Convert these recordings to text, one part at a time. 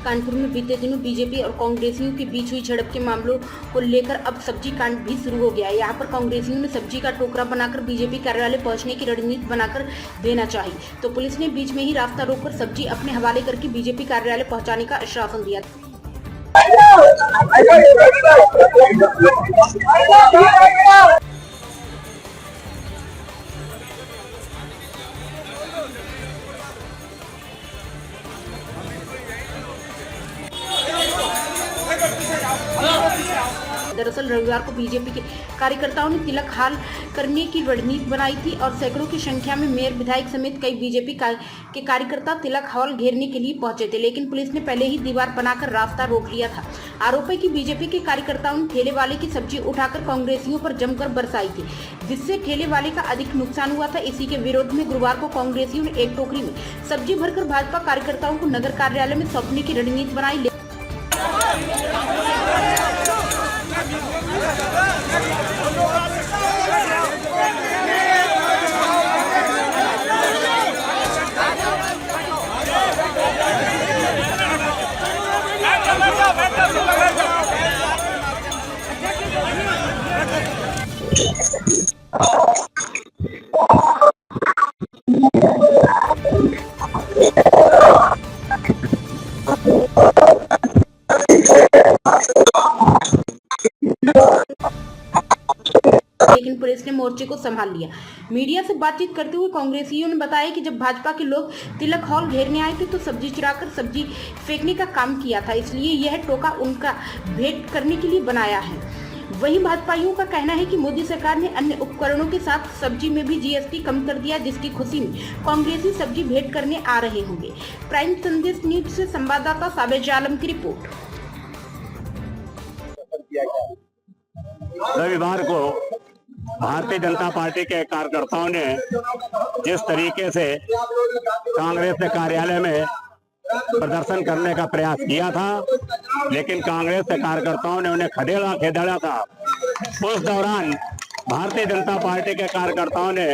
कानपुर में बीते दिनों बीजेपी और कांग्रेसियों के बीच हुई झड़प के मामलों को लेकर अब सब्जी कांड भी शुरू हो गया है। यहाँ पर कांग्रेसियों ने सब्जी का टोकरा बनाकर बीजेपी कार्यालय पहुंचने की रणनीति बनाकर देना चाहिए, तो पुलिस ने बीच में ही रास्ता रोककर सब्जी अपने हवाले करके बीजेपी कार्यालय पहुंचाने का आश्वासन दिया। दरअसल रविवार को बीजेपी के कार्यकर्ताओं ने तिलक हाल करने की रणनीति बनाई थी और सैकड़ों की संख्या में मेयर, विधायक समेत कई बीजेपी के कार्यकर्ता तिलक हॉल घेरने के लिए पहुंचे थे, लेकिन पुलिस ने पहले ही दीवार बनाकर रास्ता रोक लिया था। आरोप है कि बीजेपी के कार्यकर्ताओं ने ठेले वाले की सब्जी उठाकर कांग्रेसियों पर जमकर बरसाई थी, जिससे ठेले वाले का अधिक नुकसान हुआ था। इसी के विरोध में गुरुवार को कांग्रेसियों ने एक टोकरी में सब्जी भरकर भाजपा कार्यकर्ताओं को नगर कार्यालय में सौंपने की रणनीति बनाई। लेकिन पुलिस ने मोर्चे को संभाल लिया। मीडिया से बातचीत करते हुए कांग्रेसियों ने बताया कि जब भाजपा के लोग तिलक हॉल घेरने आए थे तो सब्जी चुराकर सब्जी फेंकने का काम किया था, इसलिए यह टोका उनका भेंट करने के लिए बनाया है। वहीं भाजपाइयों का कहना है कि मोदी सरकार ने अन्य उपकरणों के साथ सब्जी में भी जीएसटी कम कर दिया, जिसकी खुशी में कांग्रेसी सब्जी भेंट करने आ रहे होंगे। प्राइम संदेश न्यूज से संवाददाता साबिर आलम की रिपोर्ट। रविवार को भारतीय जनता पार्टी के कार्यकर्ताओं ने जिस तरीके से कांग्रेस के कार्यालय में प्रदर्शन करने का प्रयास किया था, लेकिन कांग्रेस के कार्यकर्ताओं ने उन्हें खदेड़ा था। उस दौरान भारतीय जनता पार्टी के कार्यकर्ताओं ने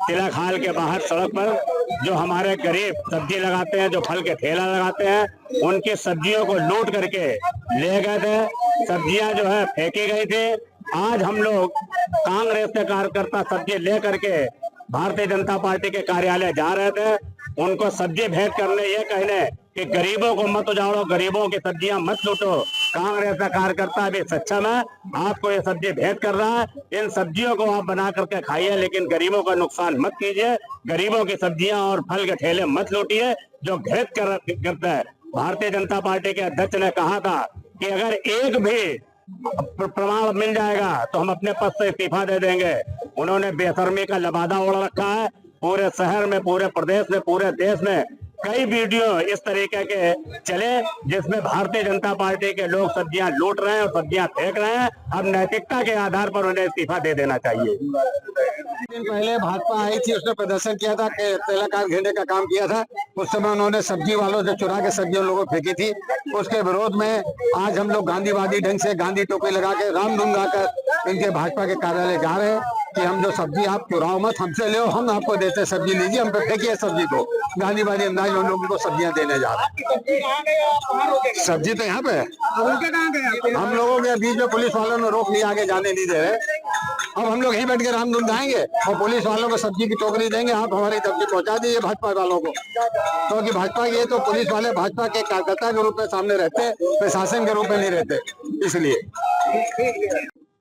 तिलक हाल के बाहर सड़क पर जो हमारे गरीब सब्जी लगाते हैं, जो फल के ठेला लगाते हैं, उनकी सब्जियों को लूट करके ले गए थे। सब्जियां जो है फेंकी गई थी। आज हम लोग कांग्रेस के कार्यकर्ता सब्जी ले करके भारतीय जनता पार्टी के कार्यालय जा रहे थे। उनको सब्जी भेंट करने, ये कहने कि गरीबों को मत उजाड़ो, गरीबों की सब्जियां मत लूटो। कांग्रेस का कार्यकर्ता भी सक्षम है, आपको ये सब्जी भेंट कर रहा है। इन सब्जियों को आप बना करके खाइए, लेकिन गरीबों का नुकसान मत कीजिए। गरीबों की सब्जियां और फल के ठेले मत लूटिए जो भेंट करता है। भारतीय जनता पार्टी के अध्यक्ष ने कहा था कि अगर एक भी प्रमाण मिल जाएगा तो हम अपने पद से इस्तीफा दे देंगे। उन्होंने बेशर्मी का लबादा ओढ़ रखा है। पूरे शहर में, पूरे प्रदेश में, पूरे देश में कई वीडियो इस तरीके के चले जिसमें भारतीय जनता पार्टी के लोग सब्जियां लूट रहे हैं और सब्जियां फेंक रहे हैं। अब नैतिकता के आधार पर उन्हें इस्तीफा दे देना चाहिए। दिन पहले भाजपा आई थी, उसने प्रदर्शन किया था, तिलक हाल घेरने का काम किया था। उस समय उन्होंने सब्जी वालों से चुरा के सब्जियों लोगों को फेंकी थी। उसके विरोध में आज हम लोग गांधीवादी ढंग से गांधी टोपी लगा के रामधुन गाकर इनके भाजपा के कार्यालय जा रहे हैं कि हम जो सब्जी आप चुराओ मत, हमसे ले, हम आपको देते सब्जी, लीजिए, हम पे फेंकिए सब्जी को। गांधीवादी अंदाज में हम लोग उनको सब्जियां देने जा रहे हैं। सब्जी तो यहाँ पे हम लोगों के बीच में पुलिस वालों ने रोक लिया, आगे जाने नहीं दे रहे। अब हम लोग यहीं बैठ के रामधुन गाएंगे और पुलिस वालों को सब्जी की टोकरी देंगे, आप हमारी सब्जी पहुंचा दीजिए भाजपा वालों को। क्योंकि भाजपा ये तो पुलिस वाले भाजपा के कार्यकर्ता के रूप में सामने रहते, प्रशासन के रूप में नहीं रहते, इसलिए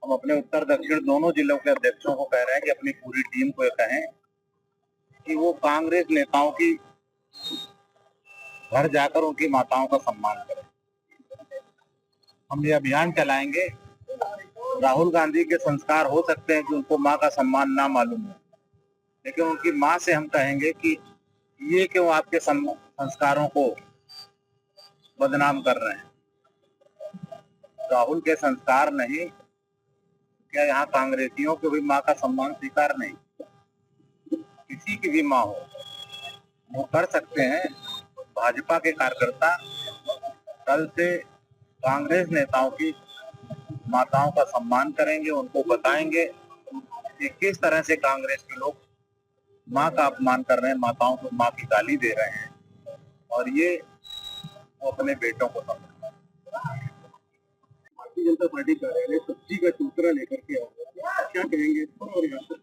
हम अपने उत्तर दक्षिण दोनों जिलों के अध्यक्षों को कह रहे हैं कि अपनी पूरी टीम को कहें कि वो कांग्रेस नेताओं की घर जाकर उनकी माताओं का सम्मान करें। हम ये अभियान चलाएंगे। राहुल गांधी के संस्कार हो सकते हैं कि उनको माँ का सम्मान ना मालूम हो, लेकिन उनकी माँ से हम कहेंगे कि ये क्यों आपके संस्कारों को बदनाम कर रहे हैं। राहुल के संस्कार नहीं, क्या यहाँ कांग्रेसियों को भी माँ का सम्मान स्वीकार नहीं? किसी की भी माँ हो वो कर सकते हैं। भाजपा के कार्यकर्ता कल से कांग्रेस नेताओं की माताओं का सम्मान करेंगे, उनको बताएंगे कि किस तरह से कांग्रेस के लोग माँ का अपमान कर रहे हैं, माताओं को माँ की गाली दे रहे हैं। और ये वो अपने बेटों को समझता है। भारतीय जनता पार्टी कार्यालय सब्जी का चूतरा लेकर के आया, क्या कहेंगे? और यहाँ पर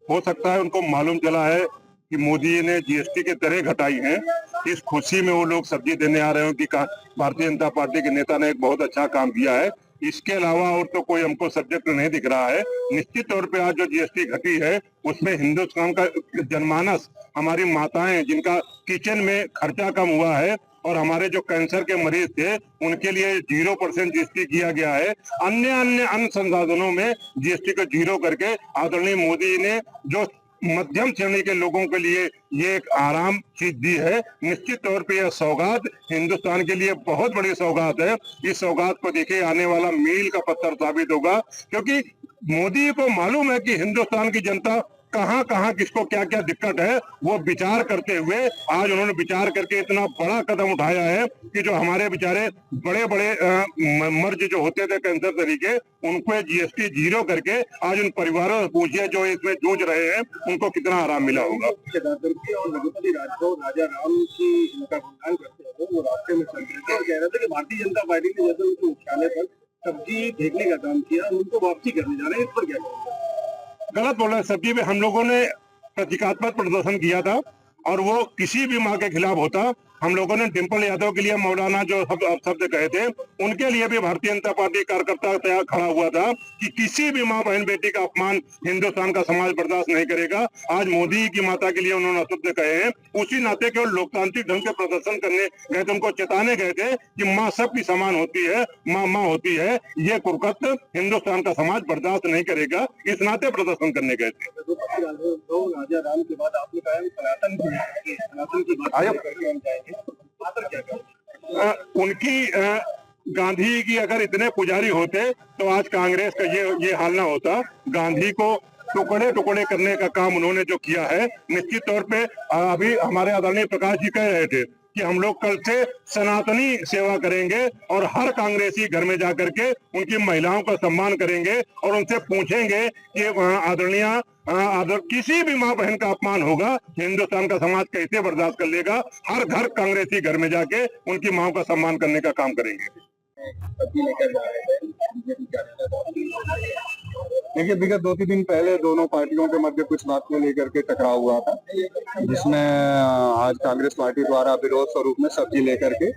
हो सकता है उनको मालूम चला है कि मोदी ने जीएसटी की दरें घटाई हैं, इस खुशी में वो लोग सब्जी देने आ रहे हो कि भारतीय जनता पार्टी के नेता ने एक बहुत अच्छा काम किया है। इसके अलावा और तो कोई हमको सब्जेक्ट नहीं दिख रहा है। निश्चित तौर पे आज जो जीएसटी घटी है उसमें हिंदुस्तान का जनमानस, हमारी माताएं जिनका किचन में खर्चा कम हुआ है, और हमारे जो कैंसर के मरीज थे उनके लिए 0% जीएसटी किया गया है। अन्य संसाधनों में जीएसटी को 0 करके आदरणीय मोदी ने जो मध्यम श्रेणी के लोगों के लिए ये एक आराम चीज दी है। निश्चित तौर पे यह सौगात हिंदुस्तान के लिए बहुत बड़ी सौगात है। इस सौगात को देखिए आने वाला मील का पत्थर साबित होगा, क्योंकि मोदी को मालूम है कि हिंदुस्तान की जनता कहां कहां किसको क्या क्या दिक्कत है। वो विचार करते हुए आज उन्होंने विचार करके इतना बड़ा कदम उठाया है कि जो हमारे बेचारे बड़े बड़े मर्ज जो होते थे कैंसर तरीके, उनको जीएसटी 0 करके आज उन परिवारों से पूछिए जो इसमें जूझ रहे हैं उनको कितना आराम मिला होगा। और रघुपति राजभवन राजा राम की इनका गुणगान करते हुए वो रास्ते में चल रहे थे और कह रहे थे कि भारतीय जनता पार्टी ने जैसे उनके मुख्यालय पर सब्जी फेंकने का काम किया, उनको वापसी करने जा रहे हैं, इस पर क्या कहेंगे? गलत बोल रहे हैं। सब्जी में हम लोगों ने प्रतीकात्मक प्रदर्शन किया था और वो किसी भी माँ के खिलाफ होता। हम लोगों ने डिम्पल यादव के लिए मौलाना जो शब्द कहे थे उनके लिए भी भारतीय जनता पार्टी कार्यकर्ता तैयार खड़ा हुआ था कि किसी भी माँ बहन बेटी का अपमान हिंदुस्तान का समाज बर्दाश्त नहीं करेगा। आज मोदी की माता के लिए उन्होंने शब्द कहे हैं, उसी नाते केवल लोकतांत्रिक ढंग से प्रदर्शन करने गए थे, उनको चेताने गए थे कि माँ सबकी समान होती है, माँ होती है। ये कुरकत हिंदुस्तान का समाज बर्दाश्त नहीं करेगा, इस नाते प्रदर्शन करने गए थे। राजा राम के बाद आपने कहा सनातन की बात करके हम जाएंगे, उनकी गांधी की अगर इतने पुजारी होते तो आज कांग्रेस का ये हाल ना होता। गांधी को टुकड़े टुकड़े करने का काम उन्होंने जो किया है, निश्चित तौर पे अभी हमारे आदरणीय प्रकाश जी कह रहे थे कि हम लोग कल से सनातनी सेवा करेंगे और हर कांग्रेसी घर में जाकर के उनकी महिलाओं का सम्मान करेंगे और उनसे पूछेंगे कि आदरणीय किसी भी माँ बहन का अपमान होगा हिंदुस्तान का समाज कैसे बर्दाश्त कर लेगा। हर घर कांग्रेसी घर में जाके उनकी माँ का सम्मान करने का काम करेंगे। देखिए, विगत 2-3 दिन पहले दोनों पार्टियों के मध्य कुछ बात को लेकर के टकराव हुआ था, जिसमें आज कांग्रेस पार्टी द्वारा विरोध स्वरूप में सब्जी लेकर के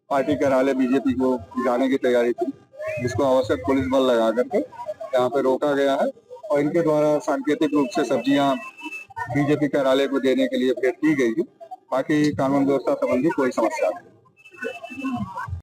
पार्टी कार्यालय बीजेपी को जाने की तैयारी थी, जिसको आवश्यक पुलिस बल लगा करके यहाँ पे रोका गया है और इनके द्वारा सांकेतिक रूप से सब्जियां बीजेपी कार्यालय को देने के लिए भेंट की गई थी। बाकी कानून व्यवस्था संबंधी कोई समस्या नहीं।